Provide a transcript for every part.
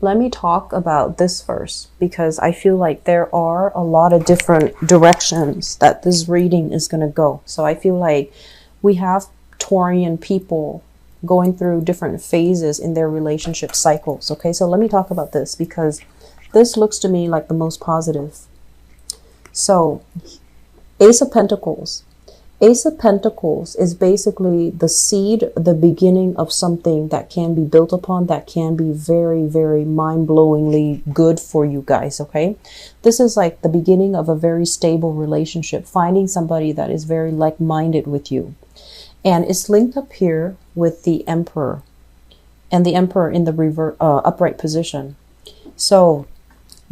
let me talk about this first, because I feel like there are a lot of different directions that this reading is going to go. So I feel like we have Taurian people going through different phases in their relationship cycles. Okay, so let me talk about this, because this looks to me like the most positive. So Ace of Pentacles. Ace of Pentacles is basically the seed, the beginning of something that can be built upon, that can be very, very mind-blowingly good for you guys, okay? This is like the beginning of a very stable relationship, finding somebody that is very like-minded with you. And it's linked up here with the Emperor, and the Emperor in the upright position. So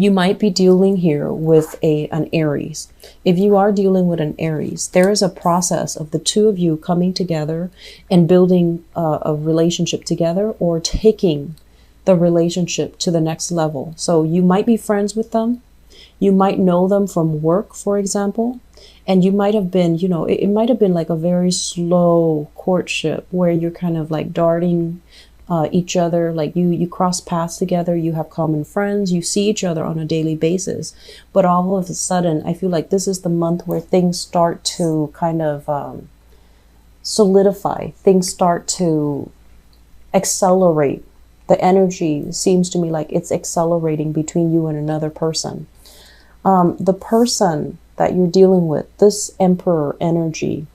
you might be dealing here with an Aries. If you are dealing with an Aries, there is a process of the two of you coming together and building a relationship together, or taking the relationship to the next level. So you might be friends with them. You might know them from work, for example. And you might have been, you know, it might have been like a very slow courtship where you're kind of like darting each other, like you cross paths together, you have common friends, you see each other on a daily basis. But all of a sudden, I feel like this is the month where things start to kind of solidify, things start to accelerate. The energy seems to me like it's accelerating between you and another person. The person that you're dealing with, this Emperor energy,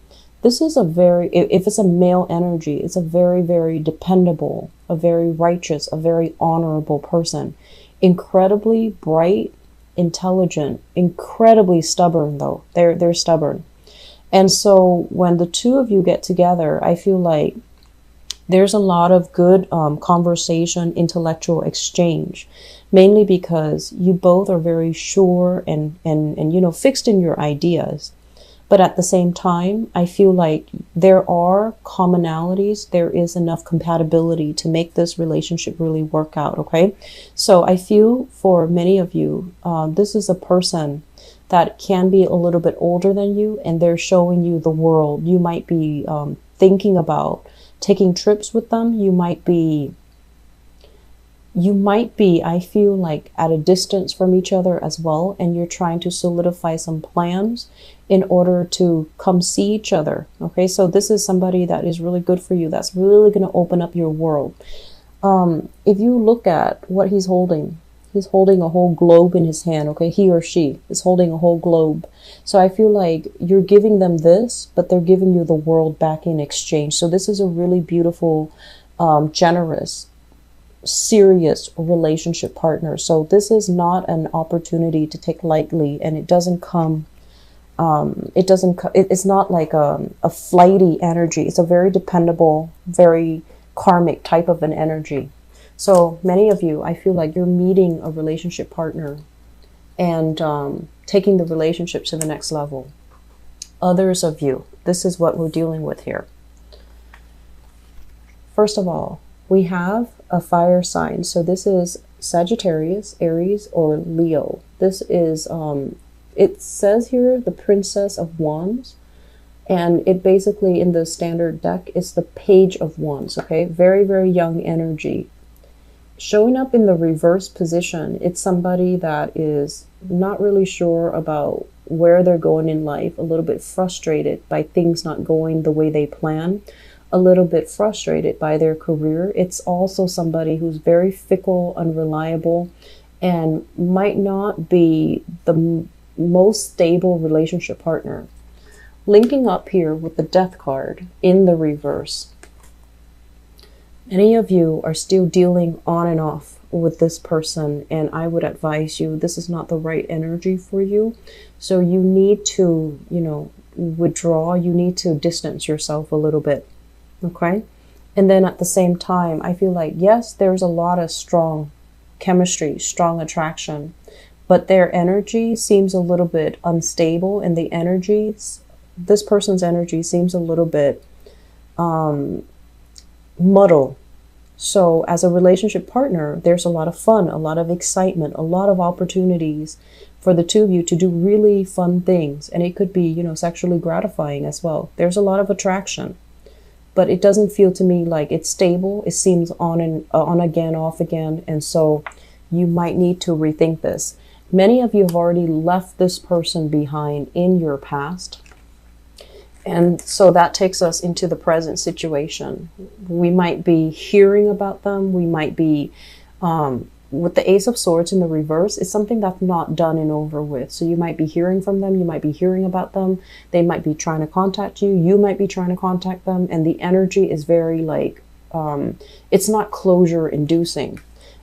this is a very, if it's a male energy, it's a very, very dependable, a very righteous, a very honorable person. Incredibly bright, intelligent, incredibly stubborn though. They're stubborn. And so when the two of you get together, I feel like there's a lot of good conversation, intellectual exchange, mainly because you both are very sure and you know, fixed in your ideas. But at the same time, I feel like there are commonalities. There is enough compatibility to make this relationship really work out, okay? So I feel for many of you, this is a person that can be a little bit older than you, and they're showing you the world. You might be thinking about taking trips with them. You might be, I feel like, at a distance from each other as well, and you're trying to solidify some plans in order to come see each other. Okay, so this is somebody that is really good for you, that's really going to open up your world. If you look at what he's holding a whole globe in his hand. Okay, he or she is holding a whole globe. So I feel like you're giving them this, but they're giving you the world back in exchange. So this is a really beautiful, generous, serious relationship partner. So this is not an opportunity to take lightly, and it doesn't come, it's not like a flighty energy. It's a very dependable, very karmic type of an energy. So many of you, I feel like you're meeting a relationship partner and taking the relationship to the next level. Others of you, this is what we're dealing with here. First of all, we have a fire sign. So this is Sagittarius, Aries, or Leo. This is, it says here, the Princess of Wands. And it basically, in the standard deck, is the Page of Wands, okay? Very, very young energy. Showing up in the reverse position, it's somebody that is not really sure about where they're going in life, a little bit frustrated by things not going the way they plan, a little bit frustrated by their career. It's also somebody who's very fickle, unreliable, and might not be the most stable relationship partner. Linking up here with the Death card in the reverse. Many of you are still dealing on and off with this person, and I would advise you, this is not the right energy for you. So you need to, you know, withdraw. You need to distance yourself a little bit, okay? And then at the same time, I feel like, yes, there's a lot of strong chemistry, strong attraction, but their energy seems a little bit unstable, and the energies, this person's energy seems a little bit muddled. So as a relationship partner, there's a lot of fun, a lot of excitement, a lot of opportunities for the two of you to do really fun things. And it could be, you know, sexually gratifying as well. There's a lot of attraction. but it doesn't feel to me like it's stable. It seems on and on again, off again. And so you might need to rethink this. Many of you have already left this person behind in your past. And so that takes us into the present situation. We might be hearing about them. We might be, with the Ace of Swords in the reverse, it's something that's not done and over with. So you might be hearing from them. You might be hearing about them. They might be trying to contact you. You might be trying to contact them. And the energy is very like, it's not closure inducing.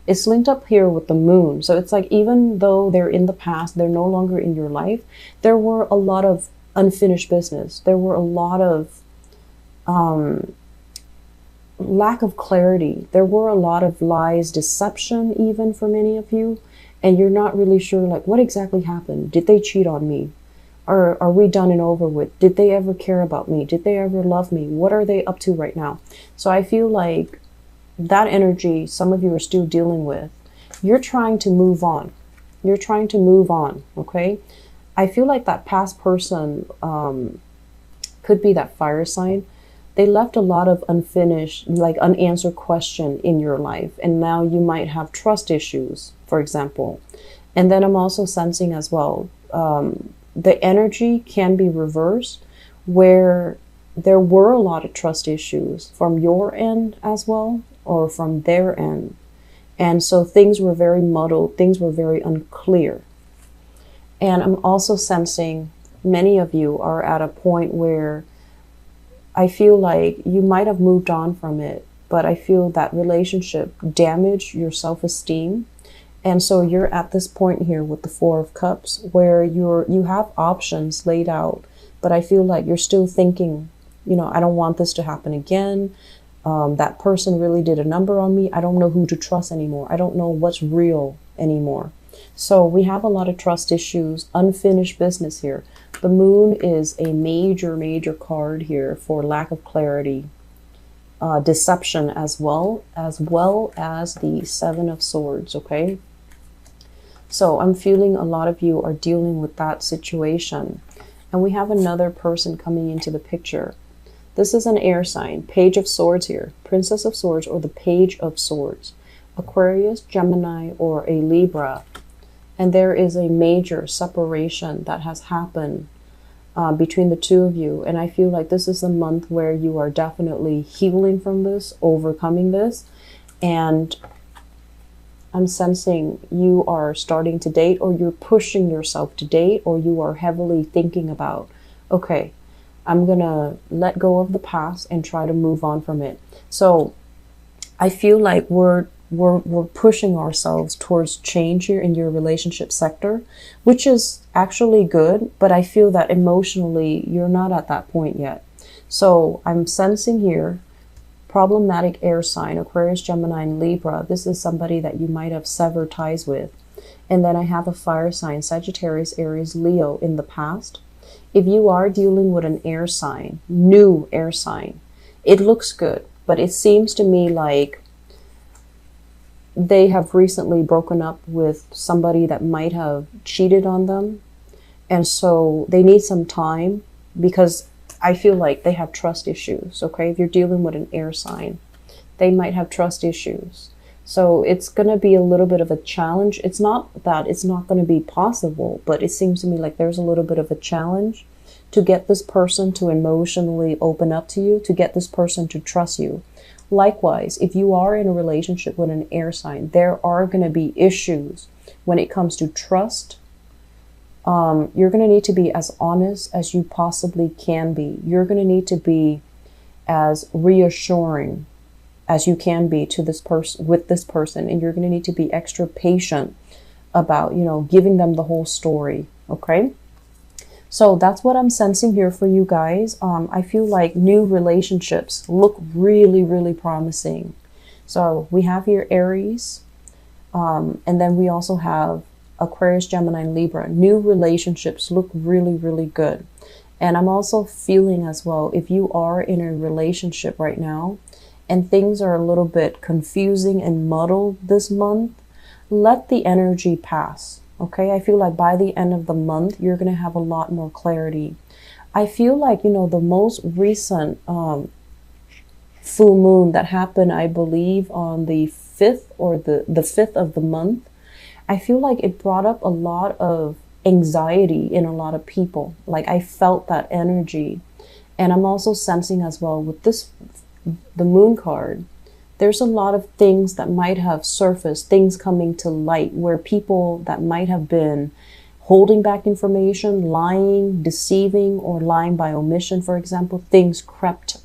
It's linked up here with the moon. So it's like, even though they're in the past, they're no longer in your life, there were a lot of unfinished business. There were a lot of lack of clarity. There were a lot of lies, deception, even for many of you. And you're not really sure, like, what exactly happened? Did they cheat on me? Or are we done and over with? Did they ever care about me? Did they ever love me? What are they up to right now? So I feel like that energy, some of you are still dealing with. You're trying to move on. You're trying to move on, okay? I feel like that past person could be that fire sign. They left a lot of unfinished, like unanswered question in your life. And now you might have trust issues, for example. And then I'm also sensing as well, the energy can be reversed, where there were a lot of trust issues from your end as well, or from their end. And so things were very muddled, things were very unclear. And I'm also sensing many of you are at a point where I feel like you might have moved on from it, but I feel that relationship damaged your self-esteem. And so you're at this point here with the Four of Cups, where you have options laid out, but I feel like you're still thinking, you know, I don't want this to happen again. That person really did a number on me. I don't know who to trust anymore. I don't know what's real anymore. So we have a lot of trust issues, unfinished business here. The moon is a major, major card here for lack of clarity, deception as well as the Seven of Swords, okay? So I'm feeling a lot of you are dealing with that situation. And we have another person coming into the picture. This is an air sign, Page of Swords here, Princess of Swords or the Page of Swords, Aquarius, Gemini, or a Libra. And there is a major separation that has happened between the two of you. And I feel like this is a month where you are definitely healing from this, overcoming this. And I'm sensing you are starting to date, or you're pushing yourself to date, or you are heavily thinking about, okay, I'm going to let go of the past and try to move on from it. So I feel like we're pushing ourselves towards change here in your relationship sector, which is actually good, but I feel that emotionally you're not at that point yet. So I'm sensing here, problematic air sign, Aquarius, Gemini, and Libra. This is somebody that you might have severed ties with. And then I have a fire sign, Sagittarius, Aries, Leo in the past. If you are dealing with an air sign, new air sign, it looks good, but it seems to me like they have recently broken up with somebody that might have cheated on them. And so they need some time, because I feel like they have trust issues, okay? If you're dealing with an air sign, they might have trust issues. So it's going to be a little bit of a challenge. It's not that it's not going to be possible, but it seems to me like there's a little bit of a challenge to get this person to emotionally open up to you, to get this person to trust you. Likewise, if you are in a relationship with an air sign, there are going to be issues when it comes to trust. You're going to need to be as honest as you possibly can be. You're going to need to be as reassuring as you can be to this person, with this person, and you're going to need to be extra patient about, you know, giving them the whole story. Okay. So that's what I'm sensing here for you guys. I feel like new relationships look really, really promising. So we have here Aries, and then we also have Aquarius, Gemini, and Libra. New relationships look really, really good. And I'm also feeling as well, if you are in a relationship right now and things are a little bit confusing and muddled this month, let the energy pass. Okay, I feel like by the end of the month, you're going to have a lot more clarity. I feel like, you know, the most recent full moon that happened, I believe, on the 5th or the 5th of the month, I feel like it brought up a lot of anxiety in a lot of people. Like I felt that energy. And I'm also sensing as well with this, the moon card, there's a lot of things that might have surfaced, things coming to light where people that might have been holding back information, lying, deceiving, or lying by omission, for example, things crept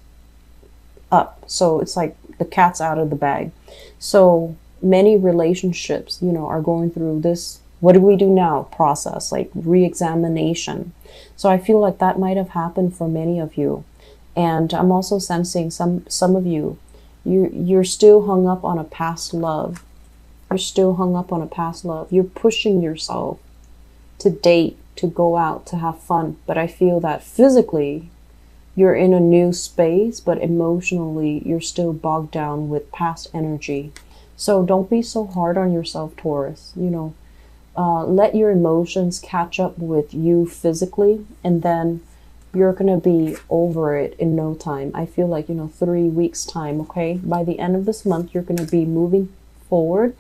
up. So it's like the cat's out of the bag. So many relationships, you know, are going through this what do we do now process, like re-examination. So I feel like that might have happened for many of you. And I'm also sensing some of you, you're still hung up on a past love. You're still hung up on a past love. You're pushing yourself to date, to go out, to have fun. But I feel that physically you're in a new space, but emotionally you're still bogged down with past energy. So don't be so hard on yourself, Taurus. You know, let your emotions catch up with you physically, and then you're gonna be over it in no time. I feel like, you know, 3 weeks time, okay? By the end of this month, you're gonna be moving forward.